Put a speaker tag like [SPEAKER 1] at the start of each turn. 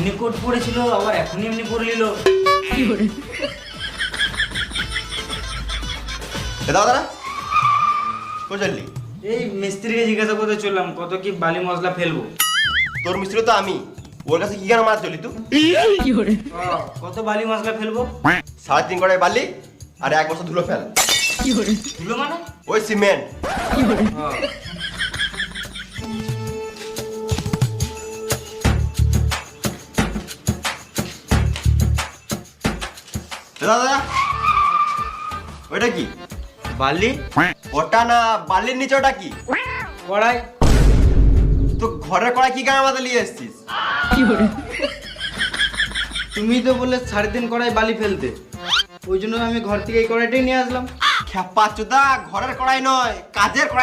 [SPEAKER 1] এমনি কোট পড়েছিল আবার এখনই এমনি পরে নিল।
[SPEAKER 2] দাদা কই চললি?
[SPEAKER 1] এই মিস্ত্রিকে জিজ্ঞাসা করতে চললাম কত কি বালি মশলা ফেলবো।
[SPEAKER 2] তোর মিস্ত্রি তো আমি, ওর কাছে কি কেন মারা চলি তুই?
[SPEAKER 1] কত বালি মশলা ফেলবো?
[SPEAKER 2] 3.5 কড়াই বালি আর 1 বস্তা ধুলো ফেল।
[SPEAKER 1] ধুলো মানে?
[SPEAKER 2] ওই সিমেন্ট। দাদা ওইটা কি?
[SPEAKER 1] বালি?
[SPEAKER 2] ওটা না, বালির নিচে ওটা কি?
[SPEAKER 1] কড়াই।
[SPEAKER 2] তো ঘরের কড়াই কি কেন আমাদের নিয়ে এসেছিস?
[SPEAKER 1] তুমি তো বললে 3.5 কড়াই বালি ফেলতে, ওই জন্য আমি ঘর থেকে এই কড়াইটাই নিয়ে আসলাম।
[SPEAKER 2] খেপা চোদা, ঘরের কড়াই নয়, কাজের কড়াই।